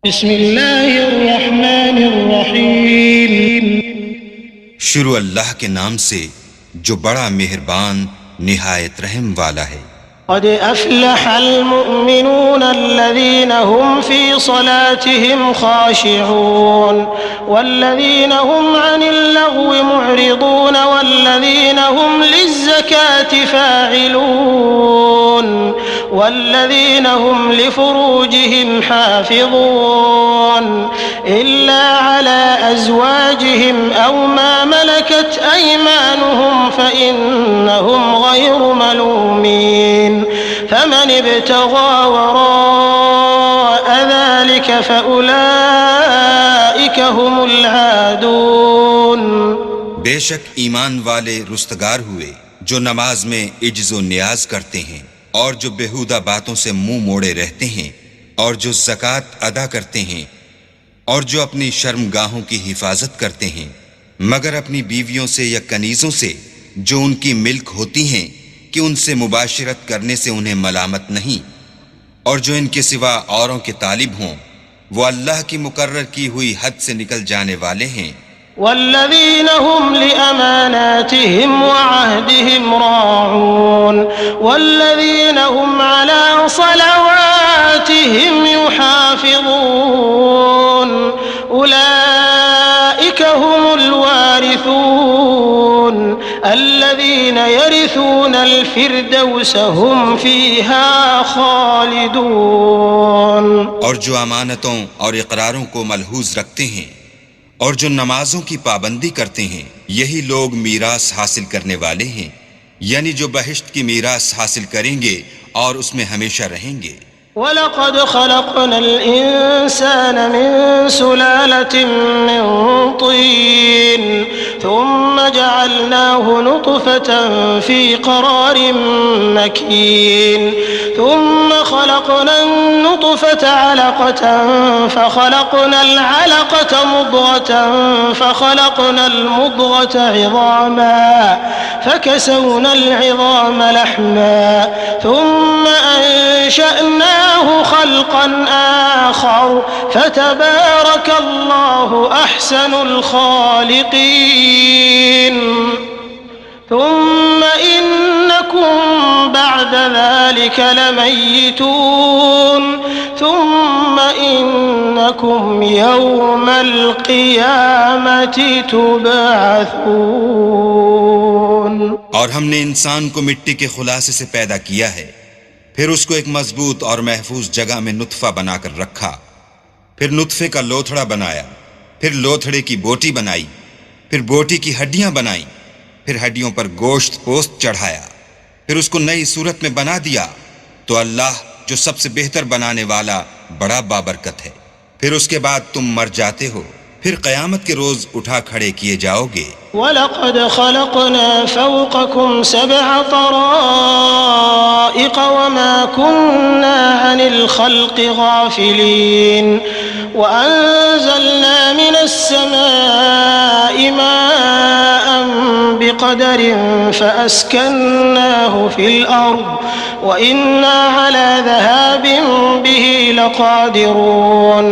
بسم اللہ الرحمن الرحیم شروع اللہ کے نام سے جو بڑا مہربان نہایت رحم والا ہے۔ قد افلح المؤمنون الذين هم في صلاتهم خاشعون والذين هم عن اللغو معرضون والذين هم للزكاة فاعلون والذين هم لفروجهم حافظون إلا على أزواجهم أو ما ملكت أيمانهم فإنهم غير ملومين فمن ابتغى وراء ذلك فأولئك هم العادون۔ بے شک ایمان والے رستگار ہوئے جو نماز میں عجز و نیاز کرتے ہیں اور جو بےہودہ باتوں سے منہ موڑے رہتے ہیں اور جو زکوٰۃ ادا کرتے ہیں اور جو اپنی شرمگاہوں کی حفاظت کرتے ہیں مگر اپنی بیویوں سے یا کنیزوں سے جو ان کی ملک ہوتی ہیں کہ ان سے مباشرت کرنے سے انہیں ملامت نہیں، اور جو ان کے سوا اوروں کے طالب ہوں وہ اللہ کی مقرر کی ہوئی حد سے نکل جانے والے ہیں۔ والذين هم لأماناتهم وعهدهم راعون والذين هم على صلواتهم يحافظون أولئك هم الوارثون الذين يرثون الفردوس هم فيها خالدون۔ اور جو امانتوں اور اقراروں کو ملحوظ رکھتے ہیں اور جو نمازوں کی پابندی کرتے ہیں یہی لوگ میراث حاصل کرنے والے ہیں، یعنی جو بہشت کی میراث حاصل کریں گے اور اس میں ہمیشہ رہیں گے۔ وَلَقَدْ خَلَقْنَا الْإِنسَانَ مِنْ سُلَالَةٍ مِّن طِينٍ ثُمَّ جَعَلْنَاهُ نُطْفَةً فِي قَرَارٍ مَّكِينٍ ثُمَّ خَلَقْنَا النُّطْفَةَ عَلَقَةً فَخَلَقْنَا الْعَلَقَةَ مُضْغَةً فَخَلَقْنَا الْمُضْغَةَ عِظَامًا فَكَسَوْنَا الْعِظَامَ لَحْمًا ثُمَّ أنشأناه خلقا آخر فتبارك الله أحسن الخالقين ثم إنكم بعد ذلك لميتون ثم إنكم يوم القيامة تبعثون۔ اور ہم نے انسان کو مٹی کے خلاصے سے پیدا کیا ہے، پھر اس کو ایک مضبوط اور محفوظ جگہ میں نطفہ بنا کر رکھا، پھر نطفے کا لوتھڑا بنایا، پھر لوتھڑے کی بوٹی بنائی، پھر بوٹی کی ہڈیاں بنائیں، پھر ہڈیوں پر گوشت پوست چڑھایا، پھر اس کو نئی صورت میں بنا دیا، تو اللہ جو سب سے بہتر بنانے والا بڑا بابرکت ہے۔ پھر اس کے بعد تم مر جاتے ہو، پھر قیامت کے روز اٹھا کھڑے کیے جاؤ گے۔ وَلَقَدْ خَلَقْنَا فَوْقَكُمْ سَبْعَ طَرَائِقَ وَمَا كُنَّا عَنِ الْخَلْقِ غَافِلِينَ وَأَنزَلْنَا مِنَ السَّمَاءِ مَاءً بِقَدَرٍ فَأَسْكَنَّاهُ فِي الْأَرْضِ وَإِنَّا عَلَى ذَهَابٍ بِهِ لَقَادِرُونَ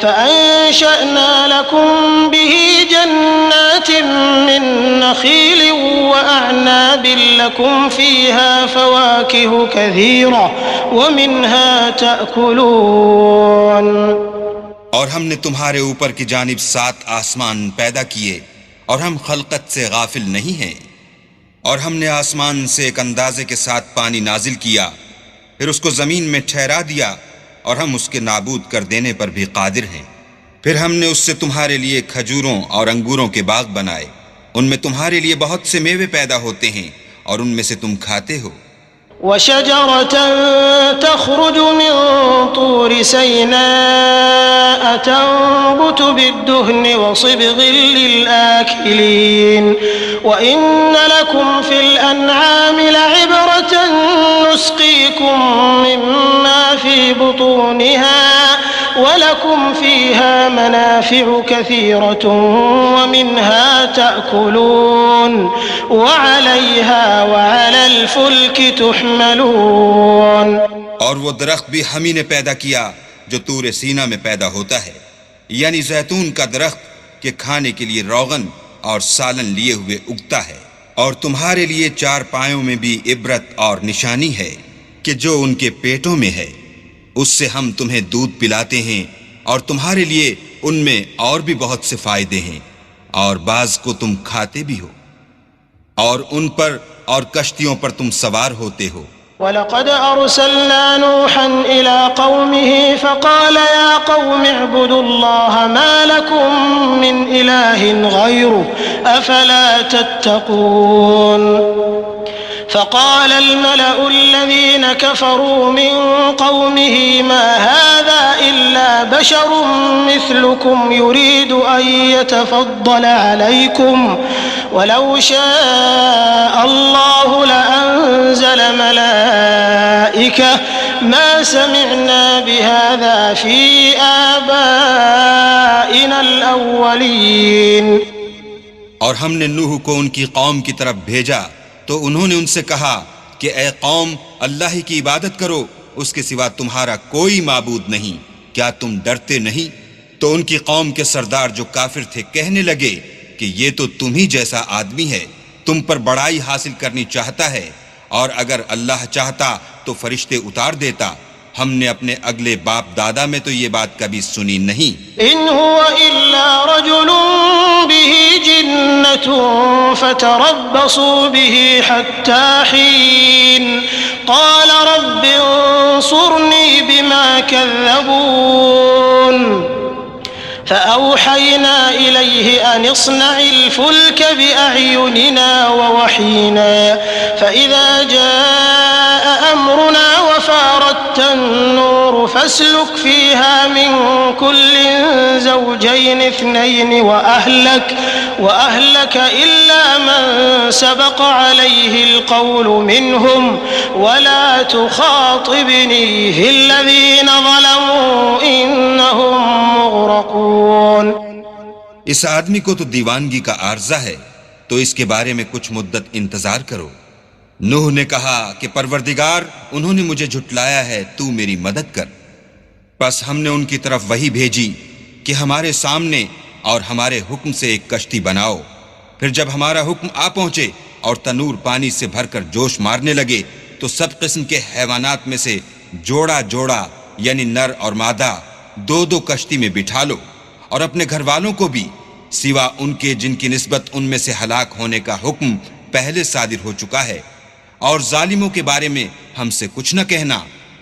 فَأَنشَأْنَا لَكُم بِهِ جَنَّاتٍ من نخيل وأعناب لكم فيها فواكه كثيرة ومنها تأكلون۔ اور ہم نے تمہارے اوپر کی جانب 7 آسمان پیدا کیے اور ہم خلقت سے غافل نہیں ہیں، اور ہم نے آسمان سے ایک اندازے کے ساتھ پانی نازل کیا، پھر اس کو زمین میں ٹھہرا دیا اور ہم اس کے نابود کر دینے پر بھی قادر ہیں۔ پھر ہم نے اس سے تمہارے لیے کھجوروں اور انگوروں کے باغ بنائے، ان میں تمہارے لیے بہت سے میوے پیدا ہوتے ہیں اور ان میں سے تم کھاتے ہو۔ وَشَجَرَةً تَخْرُجُ مِن طُورِ سَيْنَاءَ تَنبُتُ بِالدُّهْنِ وَصِبْغٍ لِّلْآكِلِينَ وَإِنَّ لَكُمْ فِي الْأَنْعَامِ لَعِبْرَةً نُّسْقِيكُم مِّمَّا فِي بُطُونِهَا وَلَكُمْ فِيهَا مَنَافِعُ كَثِيرَةٌ وَمِنْهَا تَأْكُلُونَ وَعَلَيْهَا وَعَلَى الْفُلْكِ تُحْمَلُونَ۔ اور وہ درخت بھی ہم ہی نے پیدا کیا جو طور سینا میں پیدا ہوتا ہے، یعنی زیتون کا درخت کہ کھانے کے لیے روغن اور سالن لیے ہوئے اگتا ہے، اور تمہارے لیے چار پایوں میں بھی عبرت اور نشانی ہے کہ جو ان کے پیٹوں میں ہے اس سے ہم تمہیں دودھ پلاتے ہیں، اور تمہارے لیے ان میں اور بھی بہت سے فائدے ہیں، اور بعض کو تم کھاتے بھی ہو، اور ان پر اور کشتیوں پر تم سوار ہوتے ہو۔ وَلَقَدْ أَرْسَلْنَا نُوحًا إِلَىٰ قَوْمِهِ فَقَالَ يَا قَوْمِ اعْبُدُوا اللَّهَ مَا لَكُم مِّنْ إِلَٰهٍ غَيْرُهُ أَفَلَا تَتَّقُونَ فقال الملأ الذين كفروا من قومه ما هذا إلا بشر مثلكم يريد أن يتفضل عليكم ولو شاء الله لأنزل ملائكة ما سمعنا بهذا في آبائنا الأولين۔ اور ہم نے نوح کو ان کی قوم کی طرف بھیجا تو انہوں نے ان سے کہا کہ اے قوم، اللہ ہی کی عبادت کرو، اس کے سوا تمہارا کوئی معبود نہیں، کیا تم ڈرتے نہیں؟ تو ان کی قوم کے سردار جو کافر تھے کہنے لگے کہ یہ تو تم ہی جیسا آدمی ہے، تم پر بڑائی حاصل کرنی چاہتا ہے، اور اگر اللہ چاہتا تو فرشتے اتار دیتا۔ ہم نے اپنے اگلے باپ دادا میں تو یہ بات کبھی سنی نہیں۔ ان هو الا رجل به جنة فتربصوا به حتى حين قال رب انصرني بما كذبون فأوحينا إليه أن اصنع الفلك بأعيننا ووحينا فإذا جاء أمرنا وفارت النور فاسلك فيها من كل زوجين اثنين وأهلك إلا من سبق عليه القول منهم ولا تخاطبني في الذين ظلموا إنهم مغرقون۔ اس آدمی کو تو دیوانگی کا عارضہ ہے، تو اس کے بارے میں کچھ مدت انتظار کرو۔ نوح نے کہا کہ پروردگار، انہوں نے مجھے جھٹلایا ہے، تو میری مدد کر۔ پس ہم نے ان کی طرف وحی بھیجی کہ ہمارے سامنے اور ہمارے حکم سے ایک کشتی بناؤ۔ پھر جب ہمارا حکم آ پہنچے اور تنور پانی سے بھر کر جوش مارنے لگے تو سب قسم کے حیوانات میں سے جوڑا جوڑا یعنی نر اور مادہ دو دو کشتی میں بٹھا لو، اور اپنے گھر والوں کو بھی سوا ان کے جن کی نسبت ان میں سے ہلاک ہونے کا حکم پہلے صادر ہو چکا ہے، اور ظالموں کے بارے میں ہم سے کچھ نہ کہنا،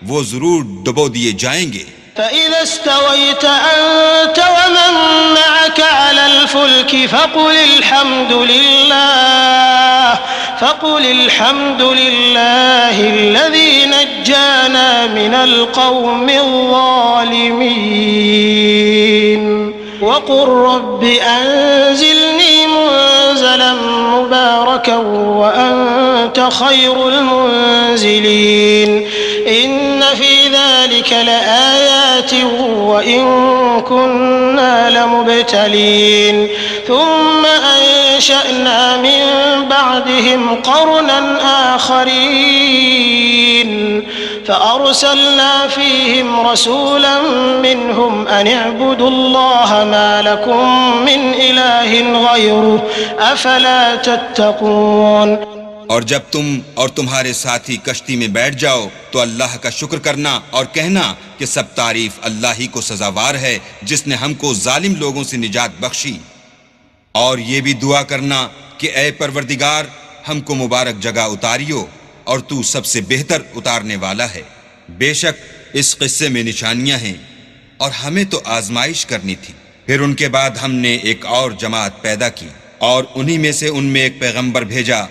وہ ضرور ڈبو دیے جائیں گے۔ فإذا استويت أنت ومن معك على الفلك فقل الحمد لله الذي نجانا من القوم الظالمين وقل رب أنزلني منزلا مباركا وأنت خير المنزلين إن في ذلك لآيات وإن كنا لمبتلين ثم أنشأنا من بعدهم قرنا آخرين فأرسلنا فيهم رسولا منهم أن اعبدوا الله ما لكم من إله غيره أفلا تتقون۔ اور جب تم اور تمہارے ساتھی کشتی میں بیٹھ جاؤ تو اللہ کا شکر کرنا اور کہنا کہ سب تعریف اللہ ہی کو سزاوار ہے جس نے ہم کو ظالم لوگوں سے نجات بخشی، اور یہ بھی دعا کرنا کہ اے پروردگار ہم کو مبارک جگہ اتاریو اور تو سب سے بہتر اتارنے والا ہے۔ بے شک اس قصے میں نشانیاں ہیں اور ہمیں تو آزمائش کرنی تھی۔ پھر ان کے بعد ہم نے ایک اور جماعت پیدا کی اور انہی میں سے ان میں ایک پیغمبر بھیجا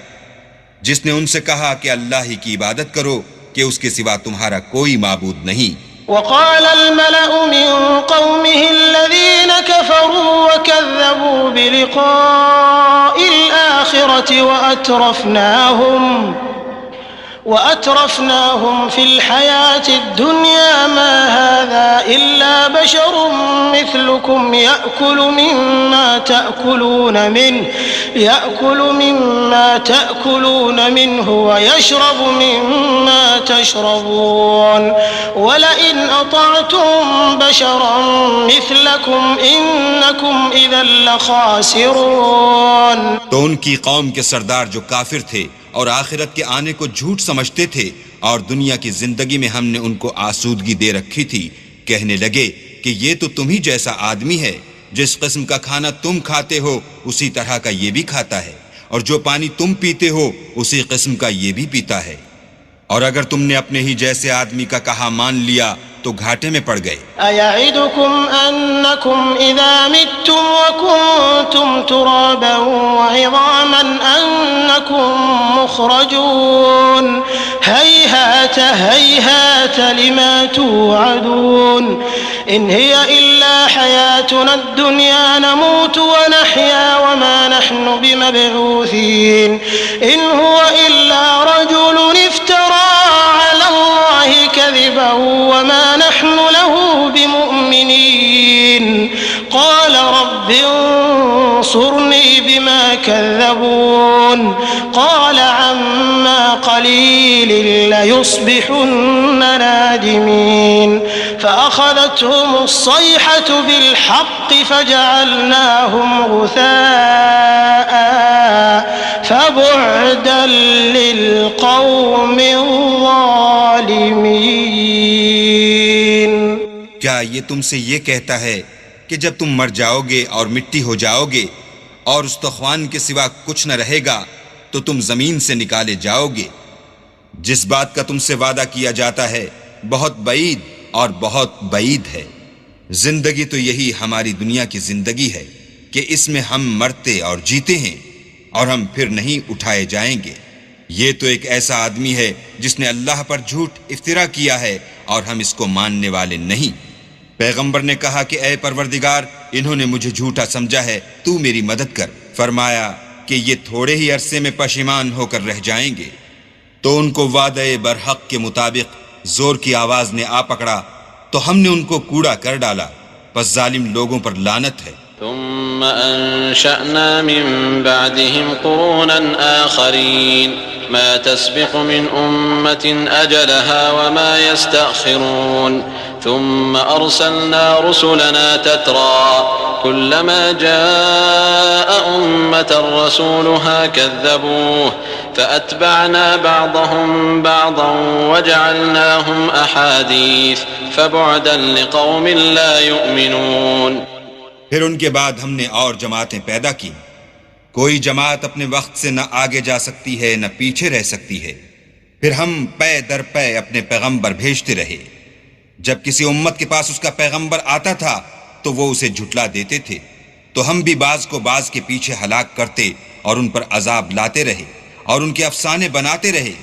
جس نے ان سے کہا کہ اللہ ہی کی عبادت کرو کہ اس کے سوا تمہارا کوئی معبود نہیں۔ وقال الملأ من قومه الذين كفروا وكذبوا بلقاء الآخرة وأترفناهم في الحياة الدنيا ما هذا إلا بشر مثلكم يأكل مما تأكلون منه ويشرب مما تشربون ولئن أطعتم بشرا مثلكم إنكم إذا لخاسرون. تو ان کی قوم کے سردار جو کافر تھے اور آخرت کے آنے کو جھوٹ سمجھتے تھے اور دنیا کی زندگی میں ہم نے ان کو آسودگی دے رکھی تھی، کہنے لگے کہ یہ تو تم ہی جیسا آدمی ہے، جس قسم کا کھانا تم کھاتے ہو اسی طرح کا یہ بھی کھاتا ہے، اور جو پانی تم پیتے ہو اسی قسم کا یہ بھی پیتا ہے، اور اگر تم نے اپنے ہی جیسے آدمی کا کہا مان لیا تو گھاٹے میں پڑ گئے. أَيَعِدُكُمْ أَنَّكُمْ إِذَا مِتُّمْ وَكُنْتُمْ تُرَابًا وَعِظَامًا أَنَّكُمْ مُخْرَجُونَ هَيْهَاتَ هَيْهَاتَ لِمَا تُوعَدُونَ إِنْ هِيَ إِلَّا حَيَاتُنَا الدُّنْيَا نَمُوتُ وَنَحْيَا وَمَا نَحْنُ بِمَبْعُوثِينَ إِنْ هُوَ إِلَّا رَجُلٌ افْتَرَى عَلَى اللَّهِ كَذِبًا وَمَا نحن له بمؤمنين قال رب انصرني بما كذبون قال عما قليل ليصبحن نادمين فأخذتهم الصيحة بالحق فجعلناهم غثاء فبعدا للقوم الظالمين. کیا یہ تم سے یہ کہتا ہے کہ جب تم مر جاؤ گے اور مٹی ہو جاؤ گے اور استخوان کے سوا کچھ نہ رہے گا تو تم زمین سے نکالے جاؤ گے؟ جس بات کا تم سے وعدہ کیا جاتا ہے بہت بعید اور بہت بعید ہے. زندگی تو یہی ہماری دنیا کی زندگی ہے کہ اس میں ہم مرتے اور جیتے ہیں اور ہم پھر نہیں اٹھائے جائیں گے. یہ تو ایک ایسا آدمی ہے جس نے اللہ پر جھوٹ افترا کیا ہے اور ہم اس کو ماننے والے نہیں. پیغمبر نے کہا کہ اے پروردگار انہوں نے مجھے جھوٹا سمجھا ہے، تو میری مدد کر. فرمایا کہ یہ تھوڑے ہی عرصے میں پشیمان ہو کر رہ جائیں گے. تو ان کو وعدہ برحق کے مطابق زور کی آواز نے آ پکڑا تو ہم نے ان کو کوڑا کر ڈالا، پس ظالم لوگوں پر لعنت ہے. ثم أنشأنا من بعدهم قرونا آخرين ما تسبق من أمة أجلها وما يستأخرون ثم أرسلنا رسلنا تترى كلما جاء أمة رسولها كذبوه فأتبعنا بعضهم بعضا وجعلناهم أحاديث فبعدا لقوم لا يؤمنون. پھر ان کے بعد ہم نے اور جماعتیں پیدا کی. کوئی جماعت اپنے وقت سے نہ آگے جا سکتی ہے نہ پیچھے رہ سکتی ہے. پھر ہم پے در پے اپنے پیغمبر بھیجتے رہے. جب کسی امت کے پاس اس کا پیغمبر آتا تھا تو وہ اسے جھٹلا دیتے تھے، تو ہم بھی بعض کو بعض کے پیچھے ہلاک کرتے اور ان پر عذاب لاتے رہے اور ان کے افسانے بناتے رہے.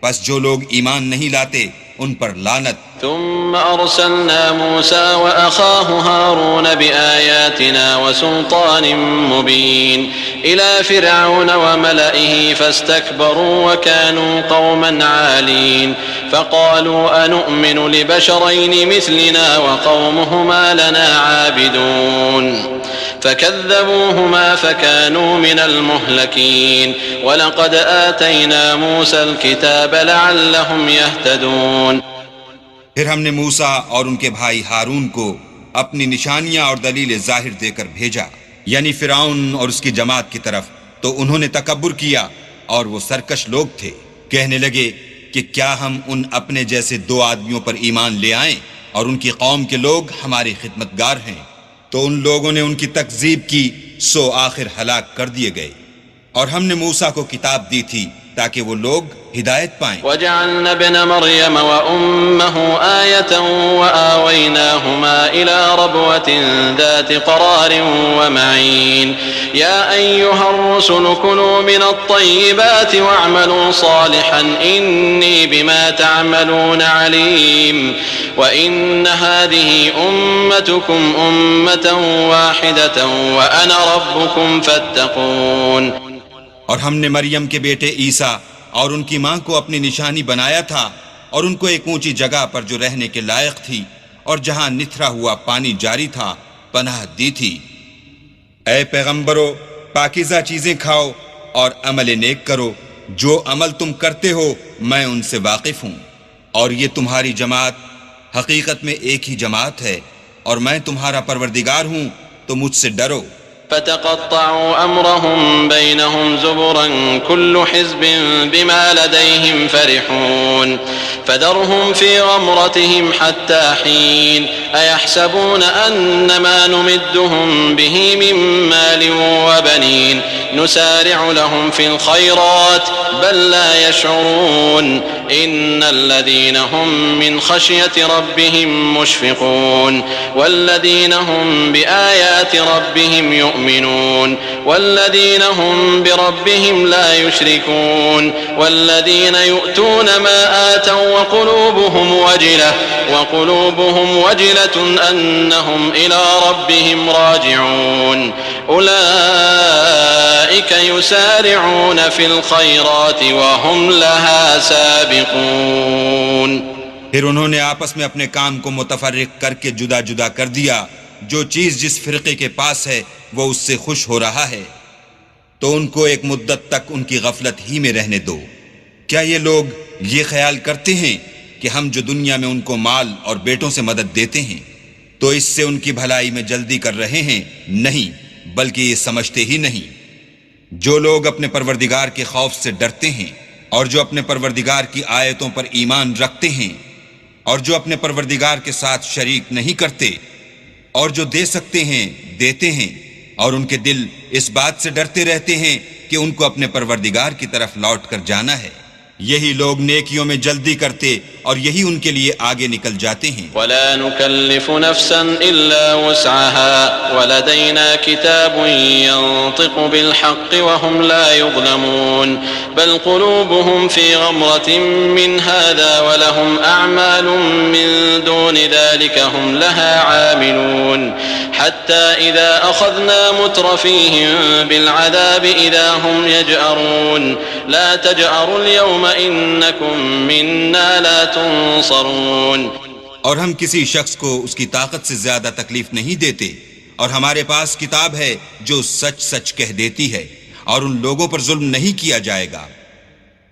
پس جو لوگ ایمان نہیں لاتے ان پر لعنت. ثم أرسلنا موسى وأخاه هارون بآياتنا وسلطان مبين إلى فرعون وملئه فاستكبروا وكانوا قوما عالين فقالوا أنؤمن لبشرين مثلنا وقومهما لنا عابدون فكذبوهما فكانوا من المهلكين ولقد آتينا موسى الكتاب لعلهم يهتدون. پھر ہم نے موسیٰ اور ان کے بھائی ہارون کو اپنی نشانیاں اور دلیل ظاہر دے کر بھیجا، یعنی فرعون اور اس کی جماعت کی طرف، تو انہوں نے تکبر کیا اور وہ سرکش لوگ تھے. کہنے لگے کہ کیا ہم ان اپنے جیسے دو آدمیوں پر ایمان لے آئیں اور ان کی قوم کے لوگ ہمارے خدمتگار ہیں. تو ان لوگوں نے ان کی تکذیب کی، سو آخر ہلاک کر دیے گئے. اور ہم نے موسیٰ کو کتاب دی تھی تاکہ وہ لوگ ہدایت پائیں. وجعلنا ابن مريم وأمه آية وآويناهما إلى ربوة ذات قرار ومعين يا أيها الرسل كلوا من الطيبات واعملوا صالحا إني بما تعملون عليم وإن هذه أمتكم أمة واحدة وأنا ربكم فاتقون. اور ہم نے مریم کے بیٹے عیسیٰ اور ان کی ماں کو اپنی نشانی بنایا تھا اور ان کو ایک اونچی جگہ پر جو رہنے کے لائق تھی اور جہاں نتھرا ہوا پانی جاری تھا پناہ دی تھی۔ اے پیغمبرو، پاکیزہ چیزیں کھاؤ اور عمل نیک کرو، جو عمل تم کرتے ہو میں ان سے واقف ہوں، اور یہ تمہاری جماعت حقیقت میں ایک ہی جماعت ہے، اور میں تمہارا پروردگار ہوں، تو مجھ سے ڈرو۔ فتقطعوا أمرهم بينهم زبرا كل حزب بما لديهم فرحون فذرهم في غمرتهم حتى حين أيحسبون أن ما نمدهم به من مال وبنين نسارع لهم في الخيرات بل لا يشعرون إن الذين هم من خشية ربهم مشفقون والذين هم بآيات ربهم يؤمنون والذين هم بربهم لا يشركون والذين يؤتون ما آتوا وقلوبهم وجلة أنهم إلى ربهم راجعون أولئك يسارعون في الخيرات وهم لها سابقون۔ پھر انہوں نے آپس میں اپنے کام کو متفرق کر کے جدا جدا کر دیا، جو چیز جس فرقے کے پاس ہے وہ اس سے خوش ہو رہا ہے، تو ان کو ایک مدت تک ان کی غفلت ہی میں رہنے دو۔ کیا یہ لوگ یہ خیال کرتے ہیں کہ ہم جو دنیا میں ان کو مال اور بیٹوں سے مدد دیتے ہیں تو اس سے ان کی بھلائی میں جلدی کر رہے ہیں؟ نہیں، بلکہ یہ سمجھتے ہی نہیں۔ جو لوگ اپنے پروردگار کے خوف سے ڈرتے ہیں اور جو اپنے پروردگار کی آیتوں پر ایمان رکھتے ہیں اور جو اپنے پروردگار کے ساتھ شریک نہیں کرتے اور جو دے سکتے ہیں دیتے ہیں، اور ان کے دل اس بات سے ڈرتے رہتے ہیں کہ ان کو اپنے پروردگار کی طرف لوٹ کر جانا ہے، یہی لوگ نیکیوں میں جلدی کرتے اور یہی ان کے لیے آگے نکل جاتے ہیں۔ ولا نكلف نفسا إلا وسعها ولدينا كتاب ينطق بالحق وهم لا يظلمون بل قلوبهم في غمرة من هذا ولهم أعمال من دون ذلك هم لها عاملون حتى إذا أخذنا مترفيهم بالعذاب إذا هم يجأرون لا تجأروا اليوم إنكم منا لا تنصرون۔ اور ہم کسی شخص کو اس کی طاقت سے زیادہ تکلیف نہیں دیتے، اور ہمارے پاس کتاب ہے جو سچ سچ کہہ دیتی ہے، اور ان لوگوں پر ظلم نہیں کیا جائے گا،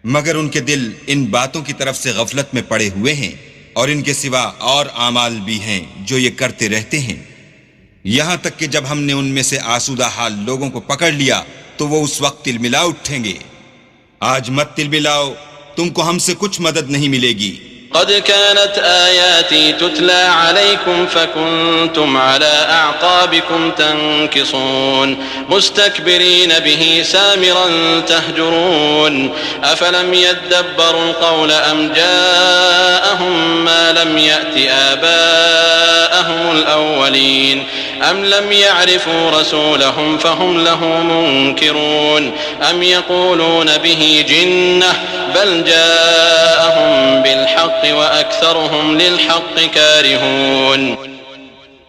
مگر ان کے دل ان باتوں کی طرف سے غفلت میں پڑے ہوئے ہیں، اور ان کے سوا اور اعمال بھی ہیں جو یہ کرتے رہتے ہیں، یہاں تک کہ جب ہم نے ان میں سے آسودہ حال لوگوں کو پکڑ لیا تو وہ اس وقت تلملا اٹھیں گے۔ آج مت تلملاؤ، تم کو ہم سے کچھ مدد نہیں ملے گی۔ قد كانت آياتي تتلى عليكم فكنتم على أعقابكم تنكصون مستكبرين به سامرا تهجرون أفلم يدبروا القول أم جاءهم ما لم يأت آباءهم الأولين أم لم يعرفوا رسولهم فهم له منكرون أم يقولون به جنة بل جاءهم بالحق وأكثرهم للحق كارهون۔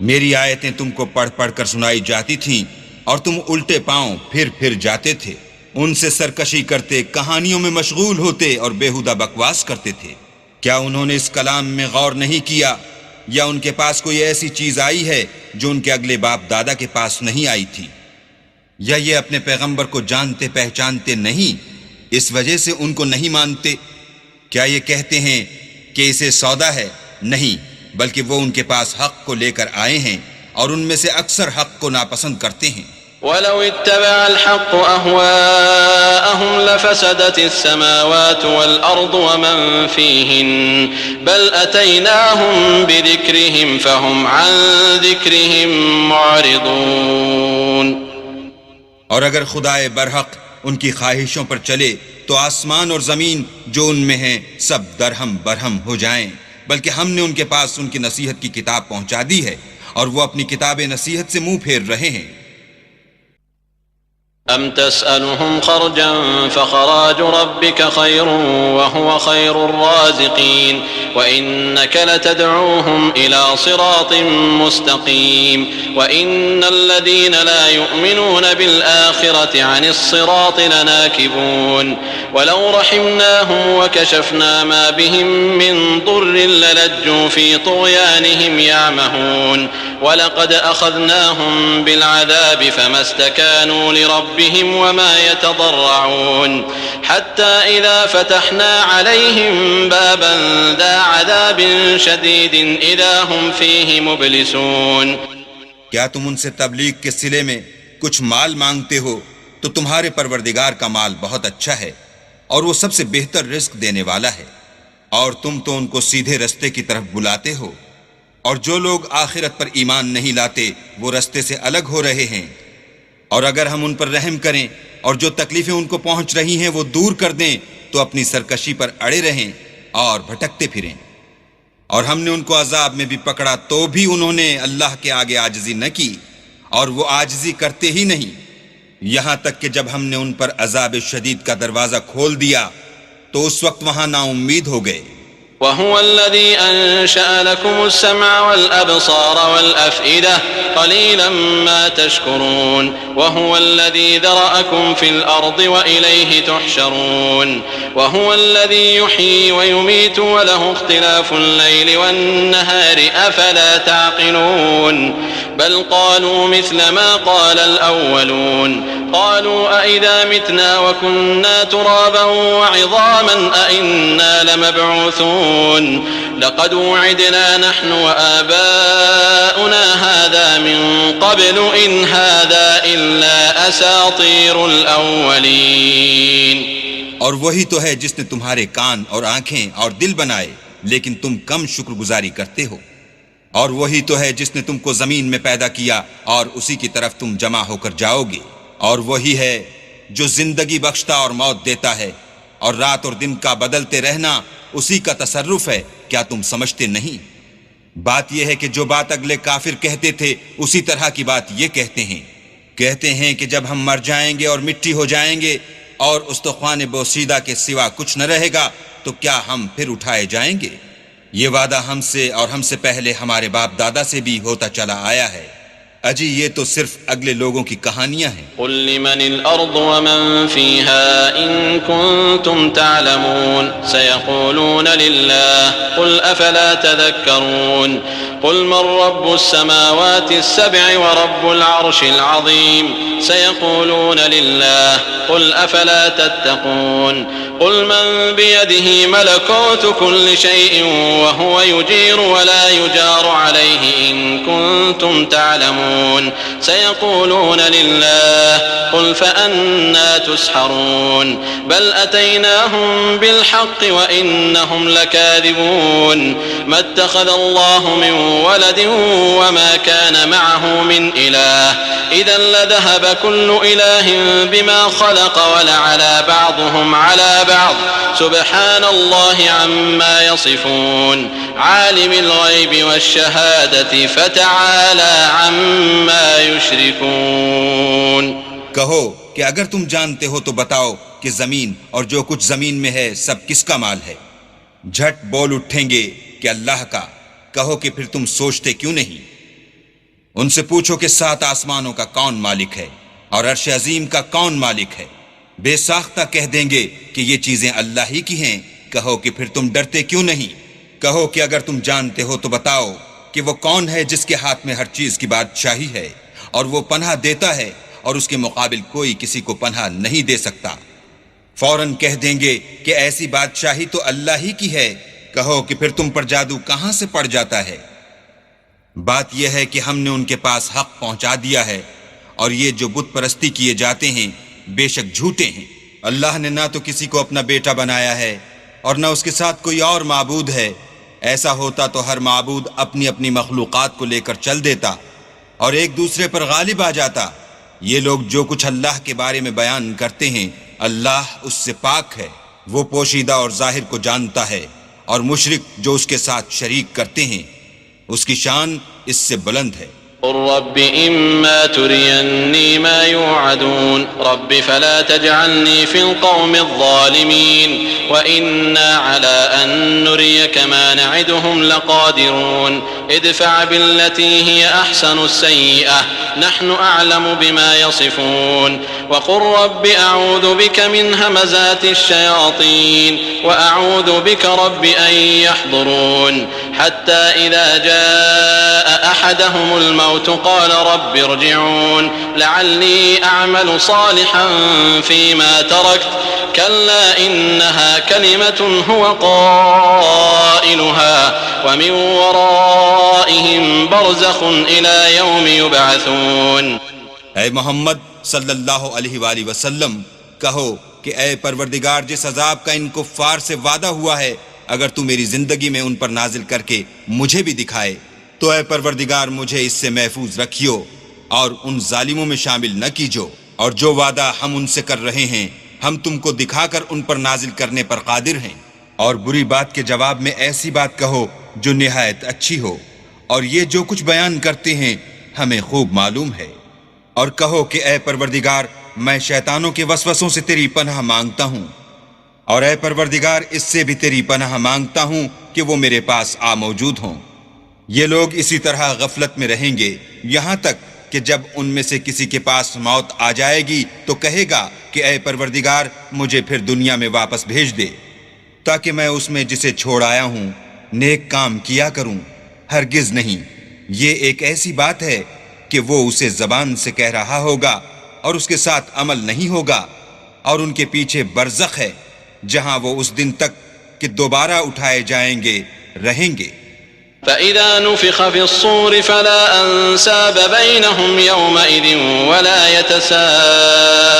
میری آیتیں تم کو پڑھ پڑھ کر سنائی جاتی تھیں اور تم الٹے پاؤں پھر جاتے تھے، ان سے سرکشی کرتے، کہانیوں میں مشغول ہوتے اور بیہودہ بکواس کرتے تھے۔ کیا انہوں نے اس کلام میں غور نہیں کیا، یا ان کے پاس کوئی ایسی چیز آئی ہے جو ان کے اگلے باپ دادا کے پاس نہیں آئی تھی، یا یہ اپنے پیغمبر کو جانتے پہچانتے نہیں اس وجہ سے ان کو نہیں مانتے؟ کیا یہ کہتے ہیں کہ اسے سودا ہے؟ نہیں، بلکہ وہ ان کے پاس حق کو لے کر آئے ہیں اور ان میں سے اکثر حق کو ناپسند کرتے ہیں۔ ولو اتبع الحق أهواءهم لفسدت السماوات والأرض ومن فيهن بل أتيناهم بذكرهم فهم عن ذكرهم معرضون۔ اور اگر خدائے برحق ان کی خواہشوں پر چلے تو آسمان اور زمین جو ان میں ہیں سب درہم برہم ہو جائیں، بلکہ ہم نے ان کے پاس ان کی نصیحت کی کتاب پہنچا دی ہے اور وہ اپنی کتاب نصیحت سے منہ پھیر رہے ہیں۔ أم تسألهم خرجا فخراج ربك خير وهو خير الرازقين وإنك لتدعوهم إلى صراط مستقيم وإن الذين لا يؤمنون بالآخرة عن الصراط لناكبون ولو رحمناهم وكشفنا ما بهم من ضر للجوا في طغيانهم يعمهون وَلَقَدْ أَخَذْنَاهُمْ بِالْعَذَابِ فَمَا اسْتَكَانُوا لِرَبِّهِمْ وَمَا يَتَضَرَّعُونَ حَتَّى إِذَا فَتَحْنَا عَلَيْهِمْ بَابًا ذَا عَذَابٍ شَدِيدٍ إِذَا هُمْ فِيهِ مُبْلِسُونَ۔ کیا تم ان سے تبلیغ کے صلے میں کچھ مال مانگتے ہو تو تمہارے پروردگار کا مال بہت اچھا ہے اور وہ سب سے بہتر رزق دینے والا ہے، اور تم تو ان کو سیدھے رستے کی طرف بلاتے ہو، اور جو لوگ آخرت پر ایمان نہیں لاتے وہ رستے سے الگ ہو رہے ہیں۔ اور اگر ہم ان پر رحم کریں اور جو تکلیفیں ان کو پہنچ رہی ہیں وہ دور کر دیں تو اپنی سرکشی پر اڑے رہیں اور بھٹکتے پھریں۔ اور ہم نے ان کو عذاب میں بھی پکڑا تو بھی انہوں نے اللہ کے آگے عاجزی نہ کی، اور وہ عاجزی کرتے ہی نہیں، یہاں تک کہ جب ہم نے ان پر عذاب شدید کا دروازہ کھول دیا تو اس وقت وہاں نا امید ہو گئے۔ وَهُوَ الَّذِي أَنشَأَ لَكُمُ السَّمْعَ وَالْأَبْصَارَ وَالْأَفْئِدَةَ قَلِيلًا مَا تَشْكُرُونَ وَهُوَ الَّذِي ذَرَأَكُمْ فِي الْأَرْضِ وَإِلَيْهِ تُحْشَرُونَ وَهُوَ الَّذِي يُحْيِي وَيُمِيتُ وَلَهُ اخْتِلَافُ اللَّيْلِ وَالنَّهَارِ أَفَلَا تَعْقِلُونَ بَلْ قَالُوا مِثْلَ مَا قَالَ الْأَوَّلُونَ قالوا أَإِذَا مِتْنَا وَكُنَّا تُرَابًا وَعِظَامًا أَإِنَّا لَمَبْعُوثُونَ لَقَدْ وُعِدْنَا نَحْنُ وَآبَاؤُنَا هَذَا مِن قَبْلُ إِنْ هَذَا إِلَّا أَسَاطِيرُ الْأَوَّلِينَ۔ اور وہی تو ہے جس نے تمہارے کان اور آنکھیں اور دل بنائے لیکن تم کم شکر گزاری کرتے ہو، اور وہی تو ہے جس نے تم کو زمین میں پیدا کیا اور اسی کی طرف تم جمع ہو کر جاؤ گے، اور وہی ہے جو زندگی بخشتا اور موت دیتا ہے، اور رات اور دن کا بدلتے رہنا اسی کا تصرف ہے، کیا تم سمجھتے نہیں؟ بات یہ ہے کہ جو بات اگلے کافر کہتے تھے اسی طرح کی بات یہ کہتے ہیں کہ جب ہم مر جائیں گے اور مٹی ہو جائیں گے اور استخوان بوسیدہ کے سوا کچھ نہ رہے گا تو کیا ہم پھر اٹھائے جائیں گے؟ یہ وعدہ ہم سے اور ہم سے پہلے ہمارے باپ دادا سے بھی ہوتا چلا آیا ہے، اجی یہ تو صرف اگلے لوگوں کی کہانیاں ہیں۔ قل لمن الأرض ومن فيها إن كنتم تعلمون سيقولون لله قل أفلا تذكرون قل من رب السماوات السبع ورب العرش العظيم سيقولون لله قل أفلا تتقون قل من بيده ملكوت كل شيء وهو يجير ولا يجار عليه إن كنتم تعلمون سيقولون لله قل فأنا تسحرون بل أتيناهم بالحق وإنهم لكاذبون ما اتخذ الله من ولد وما كان معه من إله إذا لذهب كل إله بما خلق ولعلى بعضهم على بعض سبحان الله عما يصفون عالم الغيب والشهادة فتعالى عما يشركون۔ کہو کہ اگر تم جانتے ہو تو بتاؤ کہ زمین اور جو کچھ زمین میں ہے سب کس کا مال ہے؟ جھٹ بول اٹھیں گے کہ اللہ کا۔ کہو کہ پھر تم سوچتے کیوں نہیں؟ ان سے پوچھو کہ 7 آسمانوں کا کون مالک ہے اور عرش عظیم کا کون مالک ہے؟ بے ساختہ کہہ دیں گے کہ یہ چیزیں اللہ ہی کی ہیں۔ کہو کہ پھر تم ڈرتے کیوں نہیں؟ کہو کہ اگر تم جانتے ہو تو بتاؤ کہ وہ کون ہے جس کے ہاتھ میں ہر چیز کی بادشاہی ہے، اور وہ پناہ دیتا ہے اور اس کے مقابل کوئی کسی کو پناہ نہیں دے سکتا۔ فوراً کہہ دیں گے کہ ایسی بادشاہی تو اللہ ہی کی ہے۔ کہو کہ پھر تم پر جادو کہاں سے پڑ جاتا ہے؟ بات یہ ہے کہ ہم نے ان کے پاس حق پہنچا دیا ہے، اور یہ جو بت پرستی کیے جاتے ہیں بے شک جھوٹے ہیں۔ اللہ نے نہ تو کسی کو اپنا بیٹا بنایا ہے اور نہ اس کے ساتھ کوئی اور معبود ہے۔ ایسا ہوتا تو ہر معبود اپنی اپنی مخلوقات کو لے کر چل دیتا اور ایک دوسرے پر غالب آ جاتا۔ یہ لوگ جو کچھ اللہ کے بارے میں بیان کرتے ہیں اللہ اس سے پاک ہے، وہ پوشیدہ اور ظاہر کو جانتا ہے، اور مشرک جو اس کے ساتھ شریک کرتے ہیں اس کی شان اس سے بلند ہے۔ قل رب إما تريني ما يوعدون رب فلا تجعلني في القوم الظالمين وإنا على أن نريك ما نعدهم لقادرون ادفع بالتي هي أحسن السيئة نحن أعلم بما يصفون وقل رب أعوذ بك من همزات الشياطين وأعوذ بك رب أن يحضرون حتى إذا جاء أحدهم الموت قال رب ارجعون لعلي أعمل صالحا فيما تركت كلا إنها كلمة هو قائلها ومن ورائهم برزخ إلى يوم يبعثون. اے محمد صلی اللہ علیہ وآلہ وسلم کہو کہ اے پروردگار جس عذاب کا ان کفار سے وعدہ ہوا ہے اگر تو میری زندگی میں ان پر نازل کر کے مجھے بھی دکھائے تو اے پروردگار مجھے اس سے محفوظ رکھیو اور ان ظالموں میں شامل نہ کیجو، اور جو وعدہ ہم ان سے کر رہے ہیں ہم تم کو دکھا کر ان پر نازل کرنے پر قادر ہیں. اور بری بات کے جواب میں ایسی بات کہو جو نہایت اچھی ہو، اور یہ جو کچھ بیان کرتے ہیں ہمیں خوب معلوم ہے. اور کہو کہ اے پروردگار میں شیطانوں کے وسوسوں سے تیری پناہ مانگتا ہوں، اور اے پروردگار اس سے بھی تیری پناہ مانگتا ہوں کہ وہ میرے پاس آ موجود ہوں. یہ لوگ اسی طرح غفلت میں رہیں گے یہاں تک کہ جب ان میں سے کسی کے پاس موت آ جائے گی تو کہے گا کہ اے پروردگار مجھے پھر دنیا میں واپس بھیج دے تاکہ میں اس میں جسے چھوڑ آیا ہوں نیک کام کیا کروں. ہرگز نہیں، یہ ایک ایسی بات ہے کہ وہ اسے زبان سے کہہ رہا ہوگا اور اس کے ساتھ عمل نہیں ہوگا، اور ان کے پیچھے برزخ ہے جہاں وہ اس دن تک کہ دوبارہ اٹھائے جائیں گے رہیں گے. فإذا نفخ في الصور فلا أنساب بينهم يومئذ ولا يتساءلون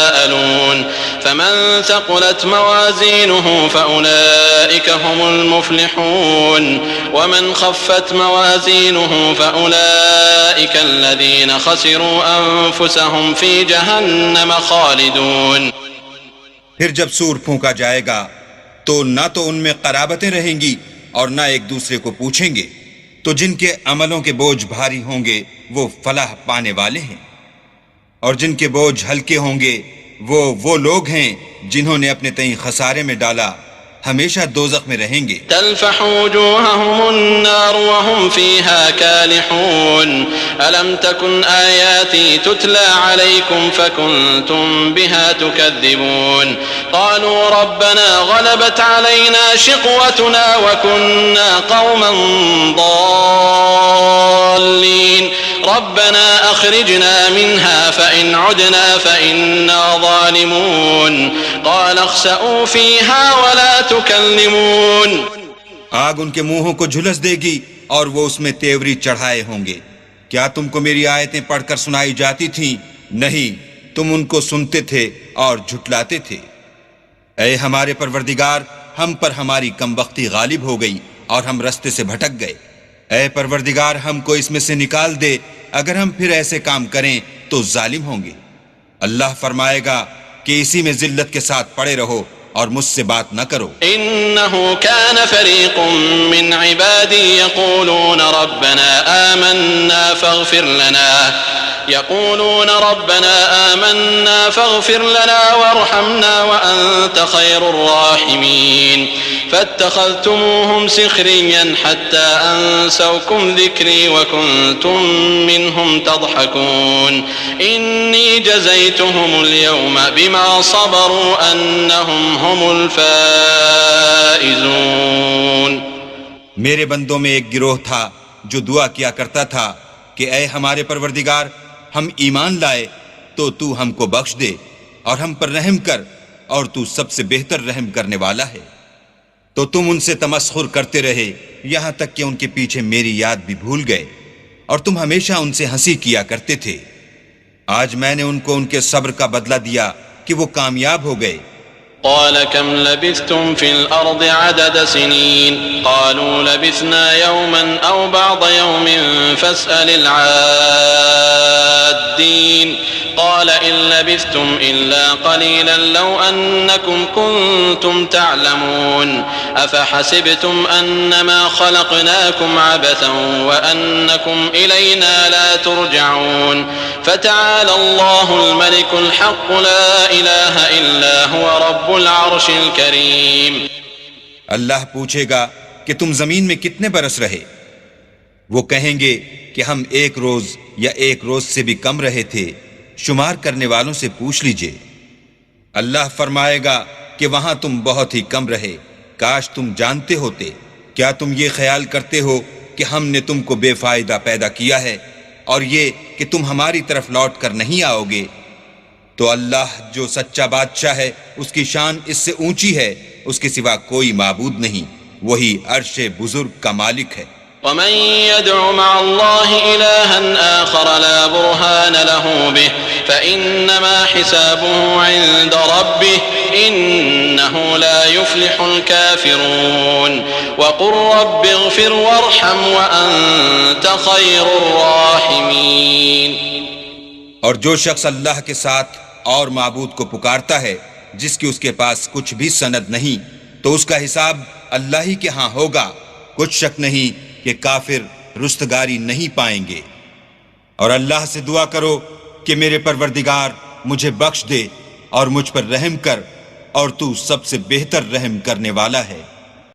فمن ثقلت موازينه فأولئك هم المفلحون ومن خفت موازينه فأولئك الذين خسروا أنفسهم في جهنم خالدون. پھر جب سور پھونکا جائے گا تو نہ تو ان میں قرابتیں رہیں گی اور نہ ایک دوسرے کو پوچھیں گے، تو جن کے عملوں کے بوجھ بھاری ہوں گے وہ فلاح پانے والے ہیں، اور جن کے بوجھ ہلکے ہوں گے وہ لوگ ہیں جنہوں نے اپنے تئیں خسارے میں ڈالا، ہمیشہ دوزخ میں رہیں گے. تلفح وجوههم النار وهم فيها كالحون ألم تكن آياتي تتلى عليكم فكنتم بها تكذبون قالوا ربنا غلبت علينا شقوتنا وكنا قوما ضالين ربنا أخرجنا منها فإن عدنا فإنا ظالمون قال اخسئوا فيها ولا تكلمون. آگ ان کے منہوں کو جھلس دے گی اور وہ اس میں تیوری چڑھائے ہوں گے. کیا تم کو میری آیتیں پڑھ کر سنائی جاتی تھیں؟ نہیں، تم ان کو سنتے تھے اور جھٹلاتے تھے. اے ہمارے پروردگار ہم پر ہماری کم بختی غالب ہو گئی اور ہم رستے سے بھٹک گئے. اے پروردگار ہم کو اس میں سے نکال دے، اگر ہم پھر ایسے کام کریں تو ظالم ہوں گے. اللہ فرمائے گا کہ اسی میں ذلت کے ساتھ پڑے رہو اور مجھ سے بات نہ کرو. إنه كان فريق من عبادي يقولون ربنا آمنا فاغفر لنا وارحمنا وأنت خير الراحمين فاتخذتموهم سخريا حتى أنسوكم ذكري وكنتم منهم تضحكون إني جزيتهم اليوم بما صبروا أنهم هم الفائزون. میرے بندوں میں ایک گروہ تھا جو دعا کیا کرتا تھا کہ اے ہمارے پروردگار ہم ایمان لائے تو ہم کو بخش دے اور ہم پر رحم کر، اور تو سب سے بہتر رحم کرنے والا ہے. تو تم ان سے تمسخر کرتے رہے یہاں تک کہ ان کے پیچھے میری یاد بھی بھول گئے، اور تم ہمیشہ ان سے ہنسی کیا کرتے تھے. آج میں نے ان کو ان کے صبر کا بدلہ دیا کہ وہ کامیاب ہو گئے. قال كم لبثتم في الأرض عدد سنين قالوا لبثنا يوما أو بعض يوم فاسأل العادين قال إن لبثتم إلا قليلا لو أنكم كنتم تعلمون أفحسبتم أنما خلقناكم عبثا وأنكم إلينا لا ترجعون فتعالى الله الملك الحق لا إله إلا هو رب العرش الكريم. اللہ پوچھے گا کہ تم زمین میں کتنے برس رہے؟ وہ کہیں گے کہ ہم ایک روز یا ایک روز سے بھی کم رہے تھے، شمار کرنے والوں سے پوچھ لیجئے۔ اللہ فرمائے گا کہ وہاں تم بہت ہی کم رہے، کاش تم جانتے ہوتے۔ کیا تم یہ خیال کرتے ہو کہ ہم نے تم کو بے فائدہ پیدا کیا ہے اور یہ کہ تم ہماری طرف لوٹ کر نہیں آؤ گے؟ تو اللہ جو سچا بادشاہ ہے، اس کی شان اس سے اونچی ہے، اس کے سوا کوئی معبود نہیں، وہی عرش بزرگ کا مالک ہے۔ ومن يدع مع الله إلها آخر لا برهان له به فإنما حسابه عند ربه إنه لا يفلح الكافرون وقل رب اغفر وارحم وأنت خير الراحمين۔ اور جو شخص اللہ کے ساتھ اور معبود کو پکارتا ہے جس کی اس کے پاس کچھ بھی سند نہیں، تو اس کا حساب اللہ ہی کے ہاں ہوگا، کچھ شک نہیں کہ کافر رستگاری نہیں پائیں گے۔ اور اللہ سے دعا کرو کہ میرے پروردگار مجھے بخش دے اور مجھ پر رحم کر، اور تو سب سے بہتر رحم کرنے والا ہے۔